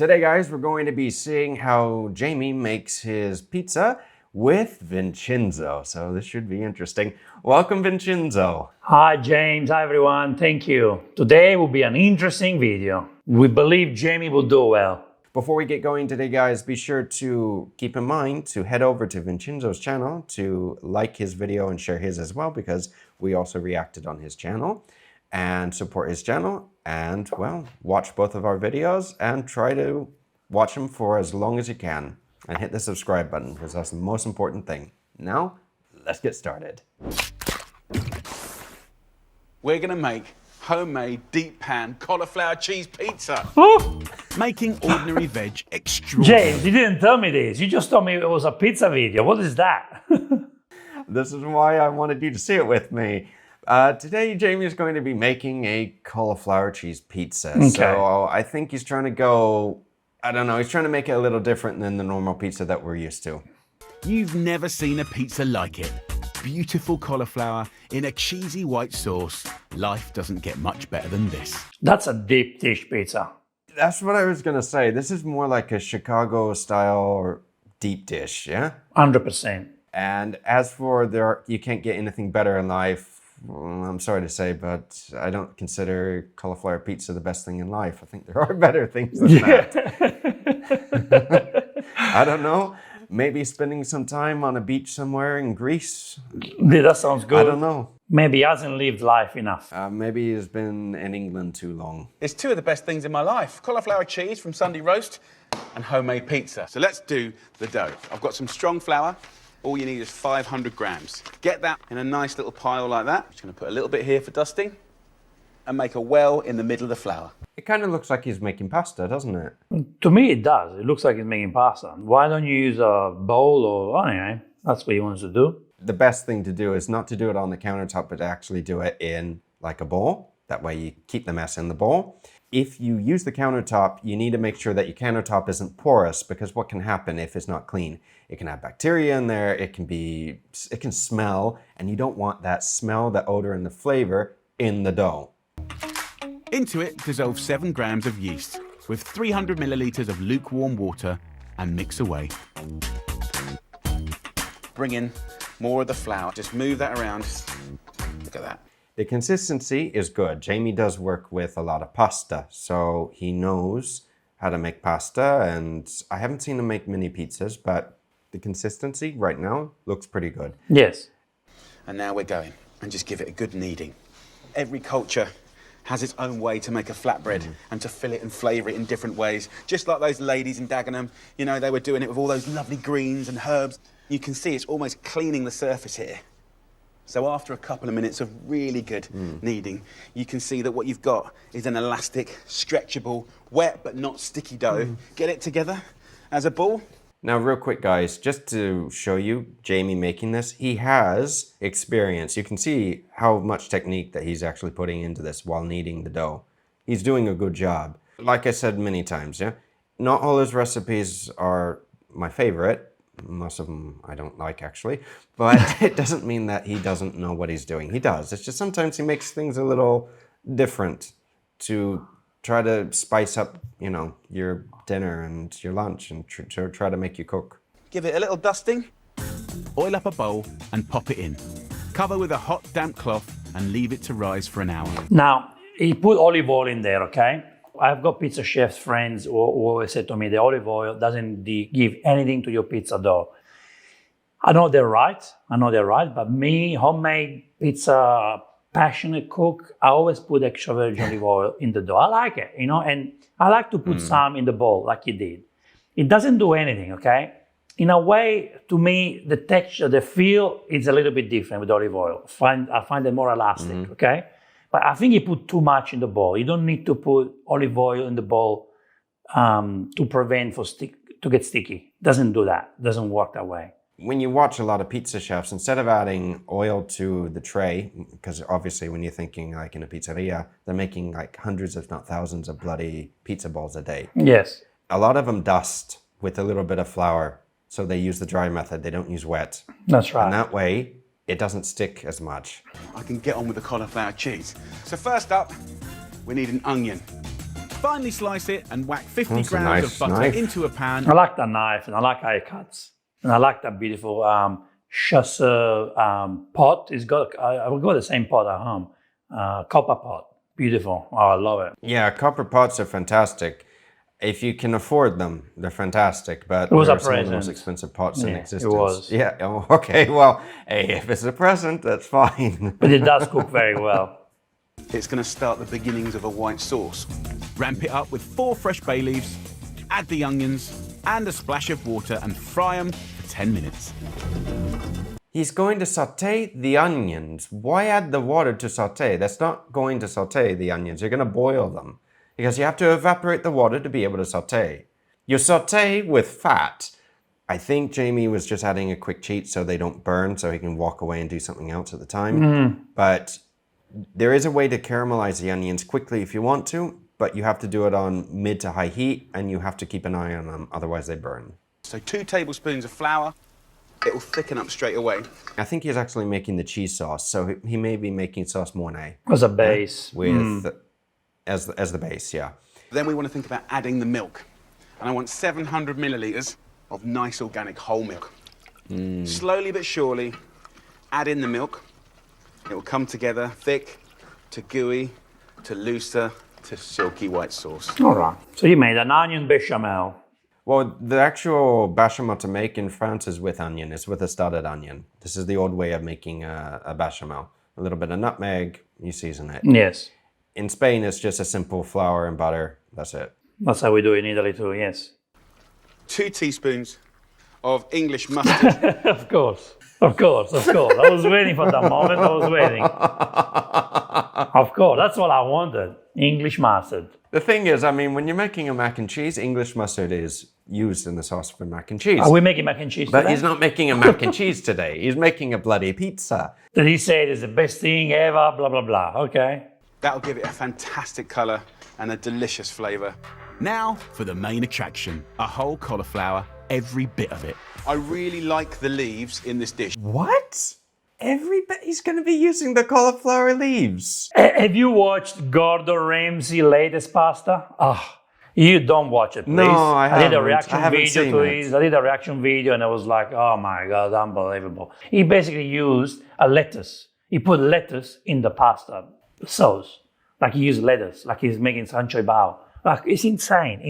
Today, guys, we're going to be seeing how Jamie makes his pizza with Vincenzo. So this should be interesting. Welcome, Vincenzo. Hi, James. Hi, everyone. Thank you. Today will be an interesting video. We believe Jamie will do well. Before we get going today, guys, be sure to keep in mind to head over to Vincenzo's channel to like his video and share his as well, because we also reacted on his channel, and support his channel and, well, watch both of our videos and try to watch them for as long as you can. And hit the subscribe button because that's the most important thing. Now, let's get started. We're gonna make homemade deep pan cauliflower cheese pizza. Ooh. Making ordinary veg extraordinary. James, you didn't tell me this. You just told me it was a pizza video. What is that? This is why I wanted you to see it with me. Today, Jamie is going to be making a cauliflower cheese pizza. Okay. So I think he's trying to go, I don't know, he's trying to make it a little different than the normal pizza that we're used to. You've never seen a pizza like it. Beautiful cauliflower in a cheesy white sauce. Life doesn't get much better than this. That's a deep dish pizza. That's what I was going to say. This is more like a Chicago style deep dish, yeah? 100%. And as for you can't get anything better in life, well, I'm sorry to say, but I don't consider cauliflower pizza the best thing in life. I think there are better things than that. I don't know. Maybe spending some time on a beach somewhere in Greece. That sounds good. I don't know. Maybe he hasn't lived life enough. Maybe he's been in England too long. It's two of the best things in my life. Cauliflower cheese from Sunday roast and homemade pizza. So let's do the dough. I've got some strong flour. All you need is 500 grams. Get that in a nice little pile like that. Just gonna put a little bit here for dusting and make a well in the middle of the flour. It kind of looks like he's making pasta, doesn't it? To me, it does. It looks like he's making pasta. Why don't you use a bowl or, anyway, that's what he wants to do. The best thing to do is not to do it on the countertop, but to actually do it in like a bowl. That way you keep the mess in the bowl. If you use the countertop, you need to make sure that your countertop isn't porous, because what can happen if it's not clean? It can have bacteria in there, it can smell, and you don't want that smell, the odor, and the flavor in the dough. Into it, dissolve 7 grams of yeast with 300 milliliters of lukewarm water and mix away. Bring in more of the flour. Just move that around. Look at that. The consistency is good. Jamie does work with a lot of pasta, so he knows how to make pasta, and I haven't seen him make mini pizzas, but the consistency right now looks pretty good. Yes. And now we're going and just give it a good kneading. Every culture has its own way to make a flatbread and to fill it and flavour it in different ways. Just like those ladies in Dagenham, you know, they were doing it with all those lovely greens and herbs. You can see it's almost cleaning the surface here. So after a couple of minutes of really good kneading, you can see that what you've got is an elastic, stretchable, wet but not sticky dough. Get it together as a ball. Now, real quick, guys, just to show you Jamie making this, he has experience. You can see how much technique that he's actually putting into this while kneading the dough. He's doing a good job. Like I said many times, yeah, not all his recipes are my favorite. Most of them I don't like, actually, but it doesn't mean that he doesn't know what he's doing. He does. It's just sometimes he makes things a little different to try to spice up, you know, your dinner and your lunch, and try to make you cook. Give it a little dusting. Oil up a bowl and pop it in. Cover with a hot, damp cloth and leave it to rise for an hour. Now, he put olive oil in there, okay? I've got pizza chefs friends who always say to me, the olive oil doesn't give anything to your pizza dough. I know they're right, but me, homemade pizza, passionate cook, I always put extra virgin olive oil in the dough. I like it, you know, and I like to put some in the bowl like you did. It doesn't do anything, okay? In a way, to me, the texture, the feel is a little bit different with olive oil. I find it more elastic, okay? But I think you put too much in the bowl. You don't need to put olive oil in the bowl to prevent to get sticky. Doesn't do that. Doesn't work that way. When you watch a lot of pizza chefs, instead of adding oil to the tray, because obviously when you're thinking like in a pizzeria, they're making like hundreds, if not thousands, of bloody pizza balls a day. Yes. A lot of them dust with a little bit of flour. So they use the dry method. They don't use wet. That's right. And that way, it doesn't stick as much. I can get on with the cauliflower cheese. So first up, we need an onion. Finely slice it and whack 50 That's a grams nice of butter knife. into a pan. I like that knife and I like how it cuts. And I like that beautiful chasseur pot. I've got the same pot at home. Copper pot. Beautiful. Oh, I love it. Yeah, copper pots are fantastic. If you can afford them, they're fantastic. But It was they're a some of the most present. expensive pots in Yeah, it existence. was. Yeah. Oh, okay. Well, hey, if it's a present, that's fine. But it does cook very well. It's going to start the beginnings of a white sauce. Ramp it up with 4 fresh bay leaves, add the onions and a splash of water and fry them for 10 minutes. He's going to saute the onions. Why add the water to saute? That's not going to saute the onions. You're going to boil them. Because you have to evaporate the water to be able to saute. You saute with fat. I think Jamie was just adding a quick cheat so they don't burn, so he can walk away and do something else at the time. But there is a way to caramelize the onions quickly if you want to, but you have to do it on mid to high heat, and you have to keep an eye on them, otherwise they burn. So 2 tablespoons of flour. It will thicken up straight away. I think he's actually making the cheese sauce, so he may be making sauce mornay As a base. with as the base, yeah. Then we want to think about adding the milk. And I want 700 millilitres of nice organic whole milk. Slowly but surely, add in the milk. It will come together thick to gooey to looser to silky white sauce. All right. So you made an onion bechamel. Well, the actual bechamel to make in France is with onion. It's with a studded onion. This is the old way of making a bechamel. A little bit of nutmeg, you season it. Yes. In Spain, it's just a simple flour and butter. That's it. That's how we do it in Italy too, yes. 2 teaspoons of English mustard. Of course. Of course, of course. I was waiting for that moment. I was waiting. Of course, that's what I wanted. English mustard. The thing is, I mean, when you're making a mac and cheese, English mustard is used in the sauce for mac and cheese. Are we making mac and cheese But today? he's not making a mac and cheese today. He's making a bloody pizza. Did he say it is the best thing ever? Blah, blah, blah. Okay. That'll give it a fantastic colour and a delicious flavour. Now for the main attraction, a whole cauliflower, every bit of it. I really like the leaves in this dish. What? He's going to be using the cauliflower leaves. Have you watched Gordon Ramsay latest pasta? You don't watch it, please. No, I did a haven't. reaction I haven't video seen to it. his. I did a reaction video and I was like, oh my God, unbelievable. He basically used a lettuce. He put lettuce in the pasta sauce. Like he used lettuce, like he's making sancho bao. Like it's insane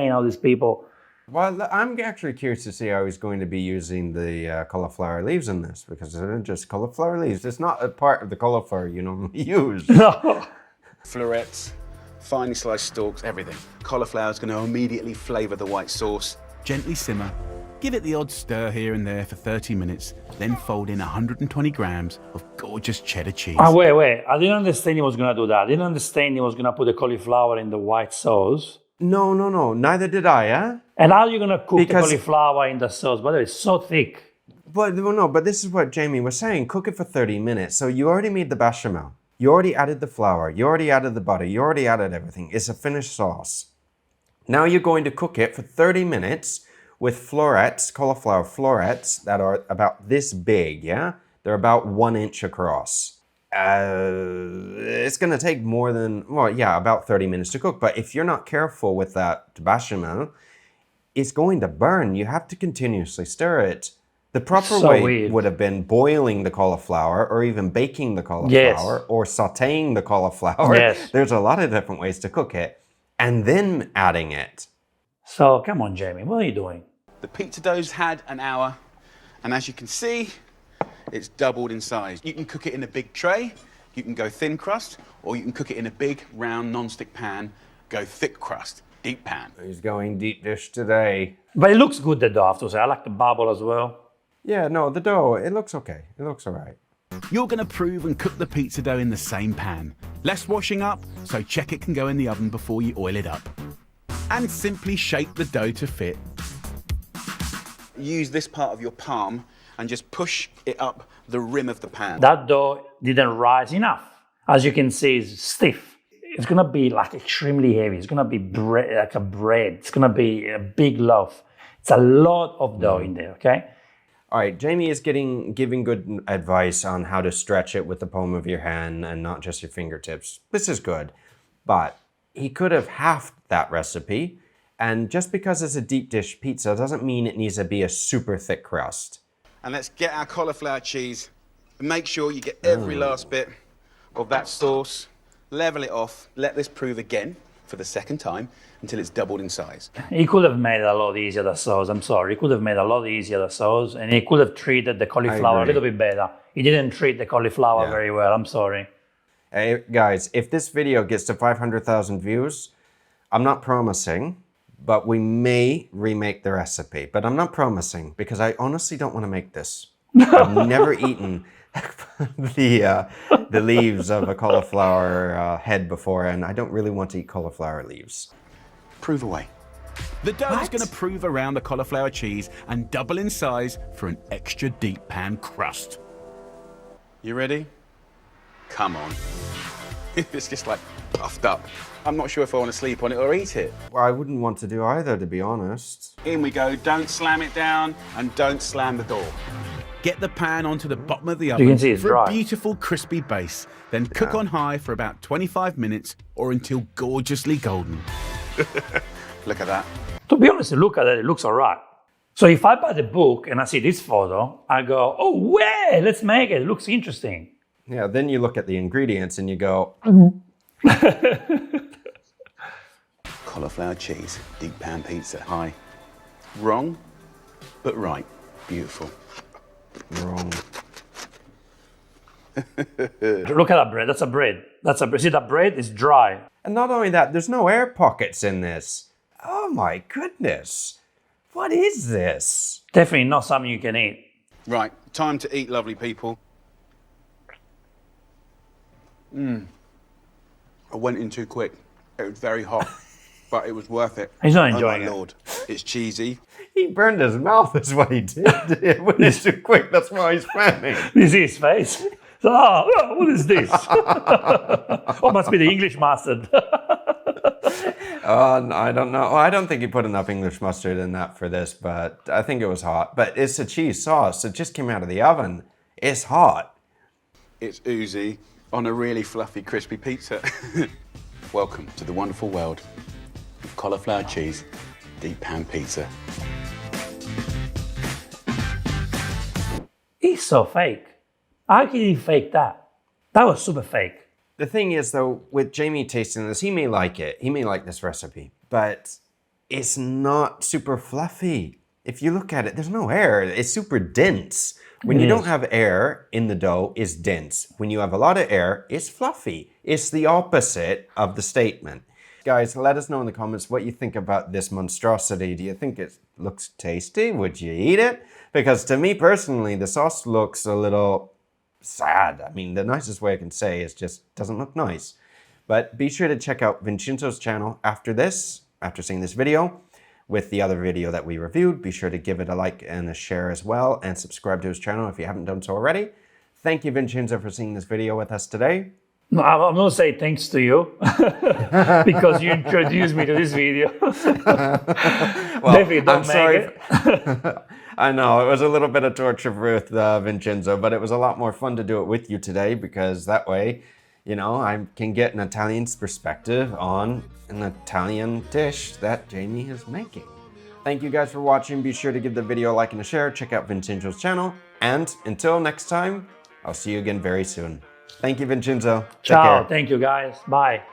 how these people. Well, I'm actually curious to see how he's going to be using the cauliflower leaves in this, because they're just cauliflower leaves. It's not a part of the cauliflower you normally use. No. Florets, finely sliced stalks, everything. Cauliflower is going to immediately flavour the white sauce. Gently simmer. Give it the odd stir here and there for 30 minutes, then fold in 120 grams of gorgeous cheddar cheese. Wait. I didn't understand he was going to do that. I didn't understand he was going to put the cauliflower in the white sauce. No. Neither did I, eh? And how are you going to cook Because- the cauliflower in the sauce? By the way, it's so thick. But this is what Jamie was saying. Cook it for 30 minutes. So you already made the bechamel. You already added the flour. You already added the butter. You already added everything. It's a finished sauce. Now you're going to cook it for 30 minutes with florets, cauliflower florets that are about this big, yeah? They're about 1 inch across. It's going to take more than, about 30 minutes to cook. But if you're not careful with that bechamel, it's going to burn. You have to continuously stir it. The proper So way weird. would have been boiling the cauliflower or even baking the cauliflower or sauteing the cauliflower. Yes. There's a lot of different ways to cook it. And then adding it. So come on, Jamie, what are you doing? The pizza dough's had an hour, and as you can see, it's doubled in size. You can cook it in a big tray, you can go thin crust, or you can cook it in a big, round, non-stick pan, go thick crust, deep pan. He's going deep dish today. But it looks good, the dough, I have to say. I like the bubble as well. Yeah, no, the dough, it looks okay. It looks all right. You're going to prove and cook the pizza dough in the same pan. Less washing up, so check it can go in the oven before you oil it up. And simply shape the dough to fit. Use this part of your palm and just push it up the rim of the pan. That dough didn't rise enough. As you can see, it's stiff. It's going to be like extremely heavy. It's going to be like a bread. It's going to be a big loaf. It's a lot of dough in there, okay? All right, Jamie is giving good advice on how to stretch it with the palm of your hand and not just your fingertips. This is good. But he could have halved that recipe. And just because it's a deep dish pizza doesn't mean it needs to be a super thick crust. And let's get our cauliflower cheese and make sure you get every last bit of that sauce, level it off, let this prove again for the second time until it's doubled in size. He could have made it a lot easier, the sauce. I'm sorry. He could have made a lot easier, the sauce, and he could have treated the cauliflower a little bit better. He didn't treat the cauliflower very well. I'm sorry. Hey, guys, if this video gets to 500,000 views, I'm not promising, but we may remake the recipe. But I'm not promising because I honestly don't want to make this. I've never eaten the leaves of a cauliflower head before, and I don't really want to eat cauliflower leaves. Prove away. The dough is going to prove around the cauliflower cheese and double in size for an extra deep pan crust. You ready? Come on. It's just like puffed up. I'm not sure if I want to sleep on it or eat it. Well, I wouldn't want to do either, to be honest. In we go. Don't slam it down and don't slam the door. Get the pan onto the bottom of the oven can see it's for dry. a beautiful crispy base. Then cook on high for about 25 minutes or until gorgeously golden. Look at that. To be honest, look at it. It looks all right. So if I buy the book and I see this photo, I go, oh, way, let's make it. It looks interesting. Yeah, then you look at the ingredients and you go, Cauliflower cheese, deep pan pizza. High. Wrong, but right. Beautiful. wrong. Look at that bread. That's a bread. That's a bread. See, that bread is dry. And not only that, there's no air pockets in this. Oh my goodness. What is this? Definitely not something you can eat. Right, time to eat, lovely people. I went in too quick. It was very hot, but it was worth it. He's not enjoying Oh my it. Lord, it's cheesy. He burned his mouth is what he did. When it's too quick, that's why he's fanning. You see his face? So, what is this? Oh, must be the English mustard. I don't know. I don't think he put enough English mustard in that for this, but I think it was hot. But it's a cheese sauce. It just came out of the oven. It's hot. It's oozy on a really fluffy, crispy pizza. Welcome to the wonderful world of cauliflower cheese, deep pan pizza. He's so fake. How can he fake that? That was super fake. The thing is, though, with Jamie tasting this, he may like it. He may like this recipe, but it's not super fluffy. If you look at it, there's no air. It's super dense. When you don't have air in the dough, it's dense. When you have a lot of air, it's fluffy. It's the opposite of the statement. Guys, let us know in the comments what you think about this monstrosity. Do you think it looks tasty? Would you eat it? Because to me personally, the sauce looks a little sad. I mean, the nicest way I can say is just doesn't look nice. But be sure to check out Vincenzo's channel after seeing this video, with the other video that we reviewed. Be sure to give it a like and a share as well, and subscribe to his channel if you haven't done so already. Thank you, Vincenzo, for seeing this video with us today. No, I'm going to say thanks to you because you introduced me to this video. Well, Definitely don't I'm make sorry. it. I know, it was a little bit of torture with Vincenzo, but it was a lot more fun to do it with you today because that way, you know, I can get an Italian's perspective on an Italian dish that Jamie is making. Thank you guys for watching. Be sure to give the video a like and a share. Check out Vincenzo's channel. And until next time, I'll see you again very soon. Thank you, Vincenzo. Take Ciao. care. Thank you, guys. Bye.